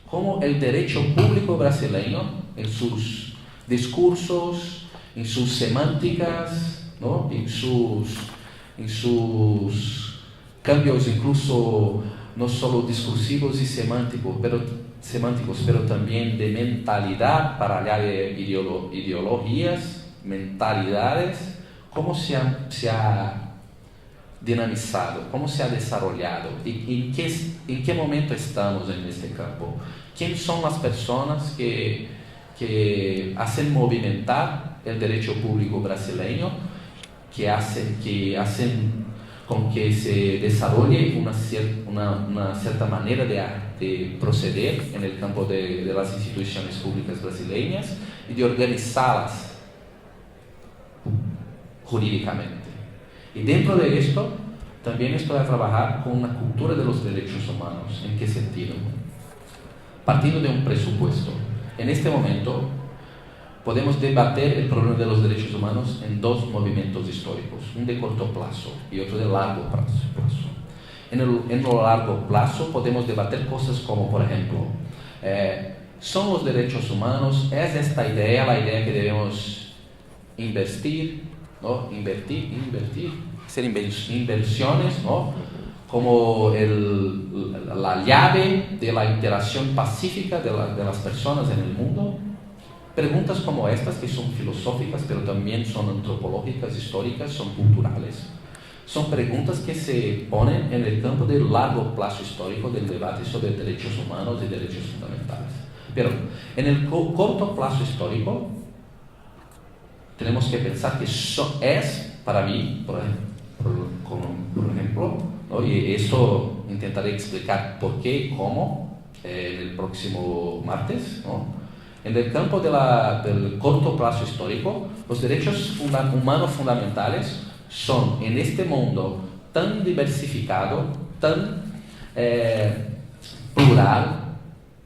cómo el derecho público brasileño, en sus discursos, en sus semánticas, ¿no? en sus cambios incluso no solo discursivos y semánticos, pero también de mentalidad, para allá de ideologías, mentalidades, cómo se ha dinamizado, cómo se ha desarrollado y en qué momento estamos en este campo. ¿Quiénes son las personas que hacen movimentar el derecho público brasileño, que hacen con que se desarrolle una cierta manera de proceder en el campo de las instituciones públicas brasileñas y de organizarlas jurídicamente? Y dentro de esto también estoy a trabajar con una cultura de los derechos humanos. ¿En qué sentido? Partiendo de un presupuesto. En este momento podemos debatir el problema de los derechos humanos en dos movimientos históricos, un de corto plazo y otro de largo plazo. En el largo plazo podemos debatir cosas como, por ejemplo, ¿son los derechos humanos? ¿Es esta idea la idea que debemos invertir, ¿no? Hacer inversiones, ¿no? Como la llave de la interacción pacífica de las personas en el mundo? Preguntas como estas, que son filosóficas, pero también son antropológicas, históricas, son culturales. Son preguntas que se ponen en el campo del largo plazo histórico del debate sobre derechos humanos y derechos fundamentales. Pero en el corto plazo histórico tenemos que pensar que es, para mí, por ejemplo, ¿no? Y esto intentaré explicar por qué y cómo el próximo martes, ¿no? En el campo del corto plazo histórico, los derechos humanos fundamentales son, en este mundo tan diversificado, tan plural,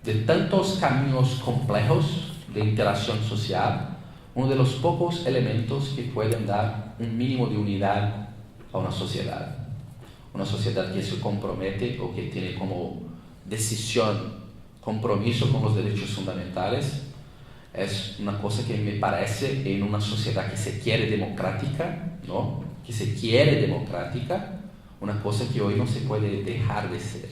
de tantos caminos complejos de interacción social, uno de los pocos elementos que pueden dar un mínimo de unidad a una sociedad. Una sociedad que se compromete o que tiene como decisión compromiso con los derechos fundamentales es una cosa que me parece, en una sociedad que se quiere democrática, ¿no? Que se quiere democrática, una cosa que hoy no se puede dejar de ser.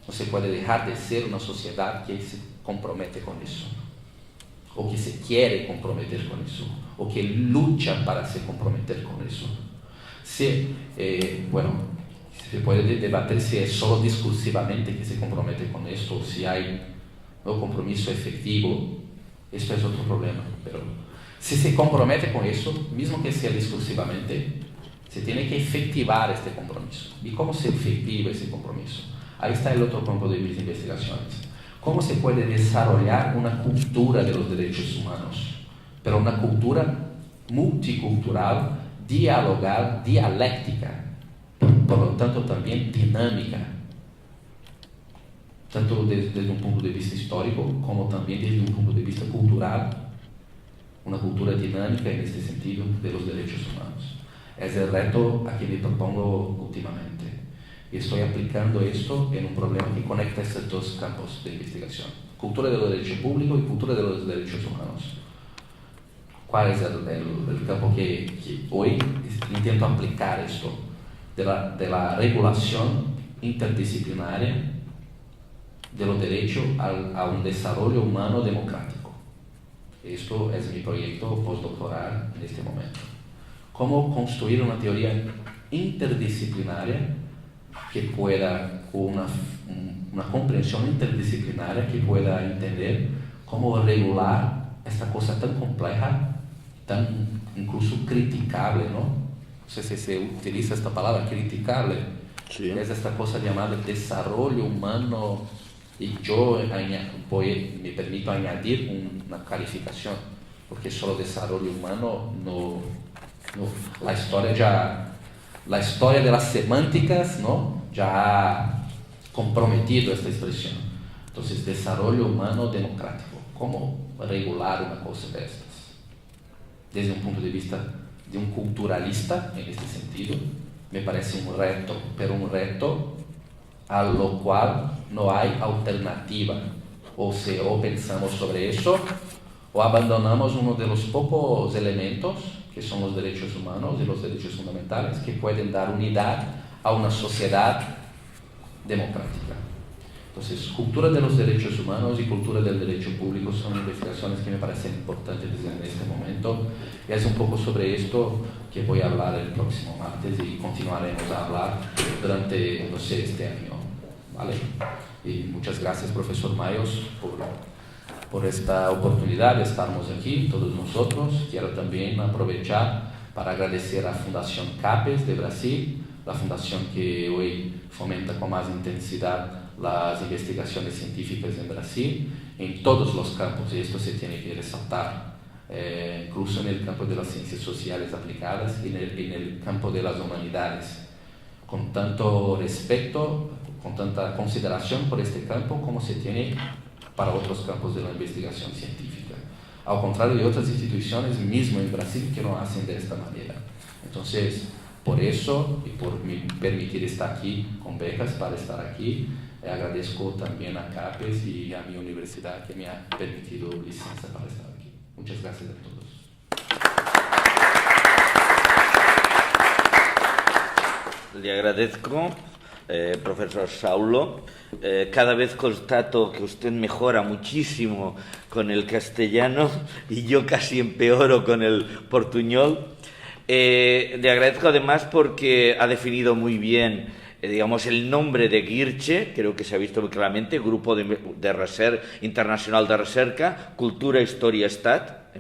No se puede dejar de ser una sociedad que se compromete con eso, o que se quiere comprometer con eso, o que lucha para se comprometer con eso. Se puede debatir si es solo discursivamente que se compromete con esto, o si hay un compromiso efectivo. Esto es otro problema, pero si se compromete con eso, mismo que sea discursivamente, se tiene que efectivar este compromiso. ¿Y cómo se efectiva ese compromiso? Ahí está el otro campo de mis investigaciones. ¿Cómo se puede desarrollar una cultura de los derechos humanos? Pero una cultura multicultural, dialogal, dialéctica, por lo tanto también dinámica, tanto desde un punto de vista histórico como también desde un punto de vista cultural, una cultura dinámica en este sentido de los derechos humanos. Es el reto a que me propongo últimamente. Y estoy aplicando esto en un problema que conecta estos dos campos de investigación: cultura de los derechos públicos y cultura de los derechos humanos. ¿Cuál es el campo que hoy intento aplicar esto? De la regulación interdisciplinaria de los derechos a un desarrollo humano democrático. Esto es mi proyecto postdoctoral en este momento. Cómo construir una teoría interdisciplinaria que pueda, con una comprensión interdisciplinaria que pueda entender cómo regular esta cosa tan compleja, tan incluso criticable, ¿no? No sé si se utiliza esta palabra, criticable. Sí. Es esta cosa llamada desarrollo humano, y yo me permito añadir una calificación, porque solo desarrollo humano no la historia de las semánticas, ¿no? Ya ha comprometido esta expresión. Entonces, desarrollo humano democrático, ¿cómo regular una cosa de estas? Desde un punto de vista de un culturalista, en este sentido, me parece un reto, pero un reto a lo cual no hay alternativa. O pensamos sobre eso, o abandonamos uno de los pocos elementos, que son los derechos humanos y los derechos fundamentales, que pueden dar unidad a una sociedad democrática. Entonces, cultura de los derechos humanos y cultura del derecho público son investigaciones que me parecen importantes en este momento, y es un poco sobre esto que voy a hablar el próximo martes y continuaremos a hablar durante, este año, ¿vale? Y muchas gracias, profesor Mayos, por esta oportunidad de estarmos aquí, todos nosotros. Quiero también aprovechar para agradecer a Fundación CAPES de Brasil, la fundación que hoy fomenta con más intensidad las investigaciones científicas en Brasil, en todos los campos, y esto se tiene que resaltar, incluso en el campo de las ciencias sociales aplicadas y en el campo de las humanidades, con tanto respeto, con tanta consideración por este campo como se tiene para otros campos de la investigación científica, al contrario de otras instituciones mismo en Brasil que no hacen de esta manera. Entonces, por eso y por permitir estar aquí con becas para estar aquí, agradezco también a CAPES y a mi universidad que me ha permitido licencia para estar aquí. Muchas gracias a todos. Le agradezco, profesor Saulo. Cada vez constato que usted mejora muchísimo con el castellano y yo casi empeoro con el portuñol. Le agradezco además porque ha definido muy bien, digamos, el nombre de GIRCHE, creo que se ha visto muy claramente, Grupo Internacional de Recerca, Cultura, Historia, Estat,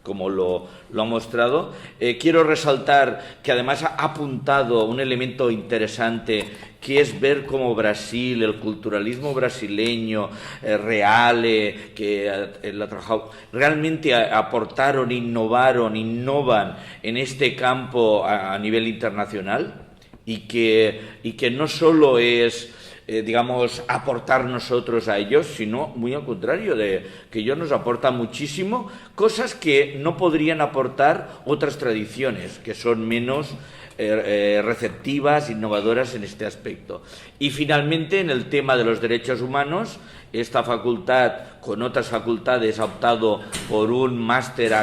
como lo ha mostrado. Quiero resaltar que además ha apuntado un elemento interesante, que es ver cómo Brasil, el culturalismo brasileño real, que él ha trabajado, realmente aportaron, innovan en este campo a nivel internacional, y que no solo es, digamos, aportar nosotros a ellos, sino muy al contrario, de que ellos nos aportan muchísimo, cosas que no podrían aportar otras tradiciones, que son menos receptivas, innovadoras en este aspecto. Y finalmente, en el tema de los derechos humanos, esta facultad, con otras facultades, ha optado por un máster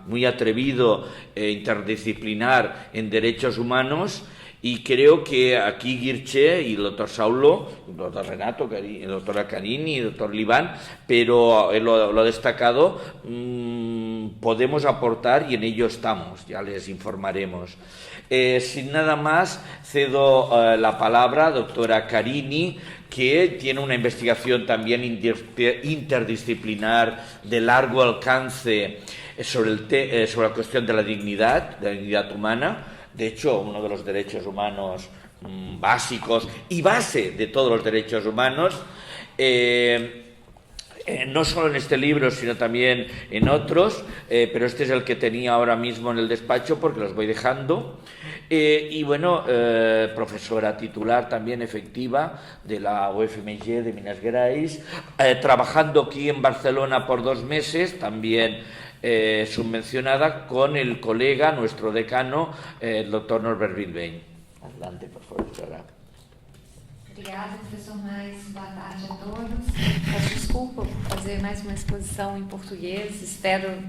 muy atrevido, interdisciplinar en derechos humanos. Y creo que aquí GIRCHE y el doctor Saulo, el doctor Renato, el doctor Carini, el doctor Libán, pero él lo ha destacado, podemos aportar y en ello estamos, ya les informaremos. Sin nada más, cedo la palabra a doctora Carini, que tiene una investigación también interdisciplinar de largo alcance sobre la cuestión de la dignidad humana. De hecho, uno de los derechos humanos básicos y base de todos los derechos humanos, no solo en este libro, sino también en otros, pero este es el que tenía ahora mismo en el despacho porque los voy dejando. Y bueno, profesora titular también efectiva de la UFMG de Minas Gerais, trabajando aquí en Barcelona por 2 meses, también subvencionada con el colega, nuestro decano, el doctor Norbert Wilbein. Adelante, por favor, doctora. Obrigada, professor Mais. Boa tarde a todos. Peço desculpa por fazer mais uma exposição em português. Espero,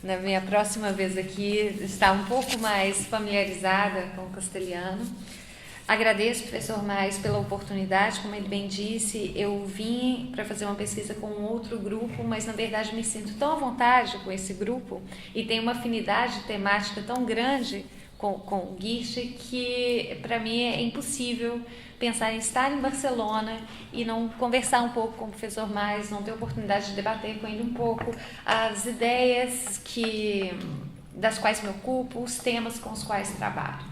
na minha próxima vez aqui, estar um pouco mais familiarizada com o castelhano. Agradeço, professor Mais, pela oportunidade. Como ele bem disse, eu vim para fazer uma pesquisa com um outro grupo, mas, na verdade, me sinto tão à vontade com esse grupo e tenho uma afinidade temática tão grande com o GIRCHE que, para mim, é impossível pensar em estar em Barcelona e não conversar um pouco com o professor Mais, não ter a oportunidade de debater com ele um pouco as ideias das quais me ocupo, os temas com os quais trabalho.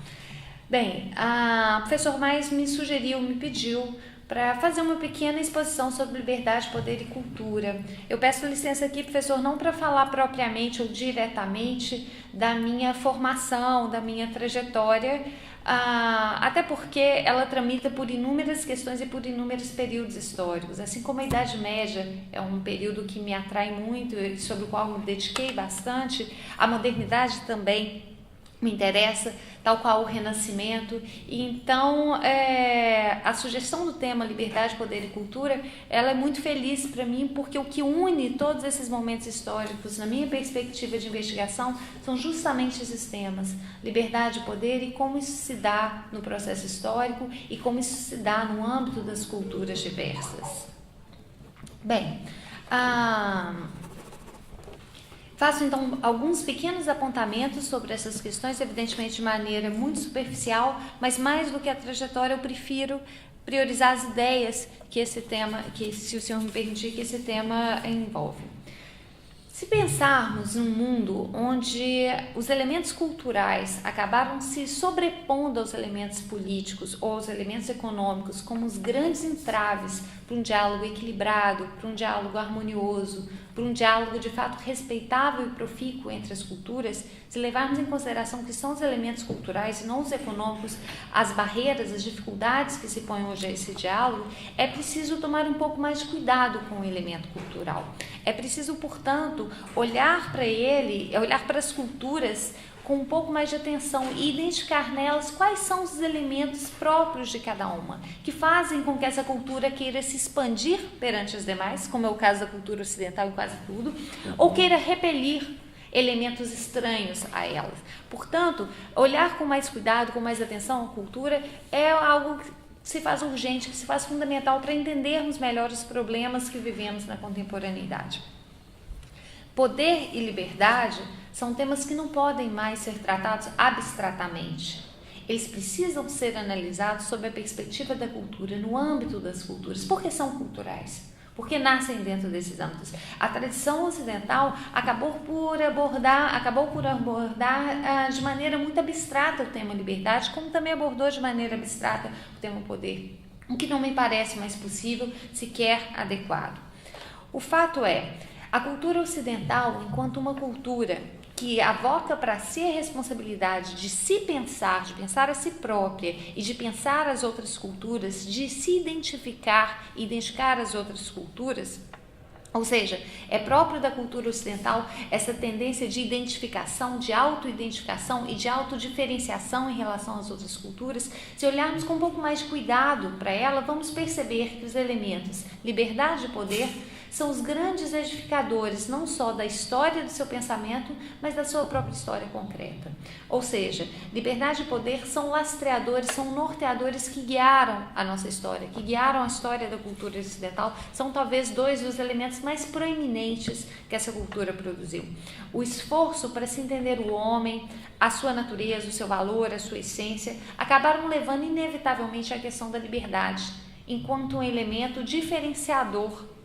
Bem, o professor Mais me pediu para fazer uma pequena exposição sobre liberdade, poder e cultura. Eu peço licença aqui, professor, não para falar propriamente ou diretamente da minha formação, da minha trajetória, até porque ela tramita por inúmeras questões e por inúmeros períodos históricos. Assim como a Idade Média é um período que me atrai muito e sobre o qual me dediquei bastante, a modernidade também me interessa, tal qual o Renascimento. E então a sugestão do tema Liberdade, Poder e Cultura, ela é muito feliz para mim, porque o que une todos esses momentos históricos, na minha perspectiva de investigação, são justamente esses temas: liberdade, poder e como isso se dá no processo histórico e como isso se dá no âmbito das culturas diversas. Bem, faço então alguns pequenos apontamentos sobre essas questões, evidentemente de maneira muito superficial, mas mais do que a trajetória, eu prefiro priorizar as ideias que esse tema, que, se o senhor me permitir, que esse tema envolve. Se pensarmos num mundo onde os elementos culturais acabaram se sobrepondo aos elementos políticos ou aos elementos econômicos como os grandes entraves para um diálogo equilibrado, para um diálogo harmonioso, para um diálogo de fato respeitável e profícuo entre as culturas, se levarmos em consideração que são os elementos culturais e não os econômicos, as barreiras, as dificuldades que se põem hoje a esse diálogo, é preciso tomar um pouco mais de cuidado com o elemento cultural. É preciso, portanto, olhar para ele, olhar para as culturas com um pouco mais de atenção e identificar nelas quais são os elementos próprios de cada uma, que fazem com que essa cultura queira se expandir perante as demais, como é o caso da cultura ocidental em quase tudo, ou queira repelir elementos estranhos a elas. Portanto, olhar com mais cuidado, com mais atenção à cultura é algo que se faz urgente, que se faz fundamental para entendermos melhor os problemas que vivemos na contemporaneidade. Poder e liberdade são temas que não podem mais ser tratados abstratamente. Eles precisam ser analisados sob a perspectiva da cultura, no âmbito das culturas, porque são culturais, porque nascem dentro desses âmbitos. A tradição ocidental acabou por abordar de maneira muito abstrata o tema liberdade, como também abordou de maneira abstrata o tema poder, o que não me parece mais possível, sequer adequado. O fato é, a cultura ocidental, enquanto uma cultura que avoca para si a responsabilidade de se pensar, de pensar a si própria e de pensar as outras culturas, de se identificar e identificar as outras culturas, ou seja, é próprio da cultura ocidental essa tendência de identificação, de autoidentificação e de autodiferenciação em relação às outras culturas. Se olharmos com um pouco mais de cuidado para ela, vamos perceber que os elementos liberdade e poder são os grandes edificadores, não só da história do seu pensamento, mas da sua própria história concreta. Ou seja, liberdade e poder são lastreadores, são norteadores que guiaram a nossa história, que guiaram a história da cultura ocidental. São talvez dois dos elementos mais proeminentes que essa cultura produziu. O esforço para se entender o homem, a sua natureza, o seu valor, a sua essência, acabaram levando inevitavelmente à questão da liberdade, enquanto um elemento diferenciador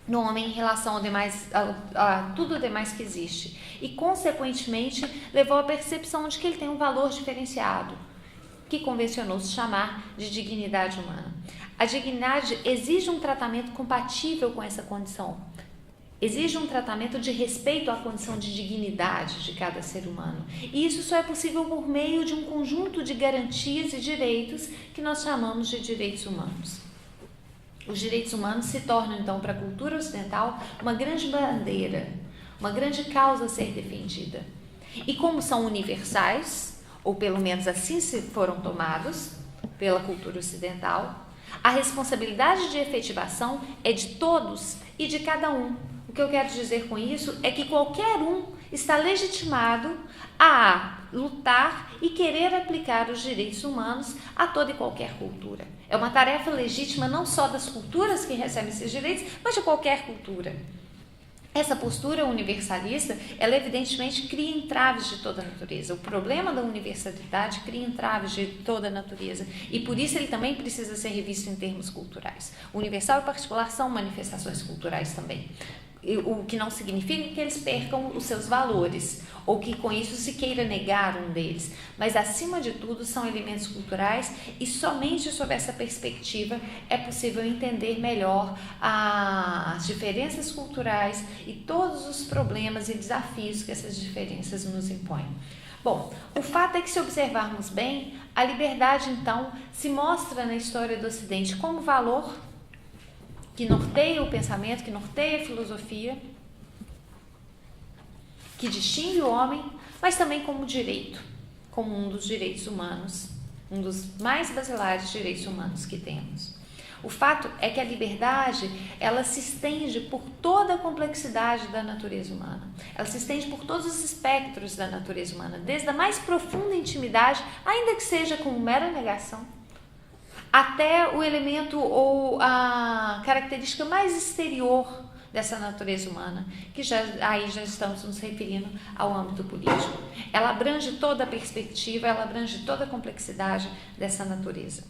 no homem em relação a tudo o demais que existe, e consequentemente levou à percepção de que ele tem um valor diferenciado, que convencionou-se chamar de dignidade humana. A dignidade exige um tratamento compatível com essa condição, exige um tratamento de respeito à condição de dignidade de cada ser humano, e isso só é possível por meio de um conjunto de garantias e direitos que nós chamamos de direitos humanos. Os direitos humanos se tornam, então, para a cultura ocidental, uma grande bandeira, uma grande causa a ser defendida. E como são universais, ou pelo menos assim se foram tomados pela cultura ocidental, a responsabilidade de efetivação é de todos e de cada um. O que eu quero dizer com isso é que qualquer um está legitimado a lutar e querer aplicar os direitos humanos a toda e qualquer cultura. É uma tarefa legítima não só das culturas que recebem esses direitos, mas de qualquer cultura. Essa postura universalista, ela evidentemente cria entraves de toda a natureza. O problema da universalidade cria entraves de toda a natureza e por isso ele também precisa ser revisto em termos culturais. O universal e particular são manifestações culturais também. O que não significa que eles percam os seus valores, ou que com isso se queira negar um deles, mas acima de tudo são elementos culturais e somente sob essa perspectiva é possível entender melhor as diferenças culturais e todos os problemas e desafios que essas diferenças nos impõem. Bom, o fato é que se observarmos bem, a liberdade então se mostra na história do Ocidente como valor que norteia o pensamento, que norteia a filosofia, que distingue o homem, mas também como direito. como um dos direitos humanos, um dos mais basilares direitos humanos que temos. O fato é que a liberdade, ela se estende por toda a complexidade da natureza humana. Ela se estende por todos os espectros da natureza humana, desde a mais profunda intimidade, ainda que seja com mera negação, até o elemento ou a característica mais exterior dessa natureza humana, que aí já estamos nos referindo ao âmbito político. Ela abrange toda a perspectiva, ela abrange toda a complexidade dessa natureza.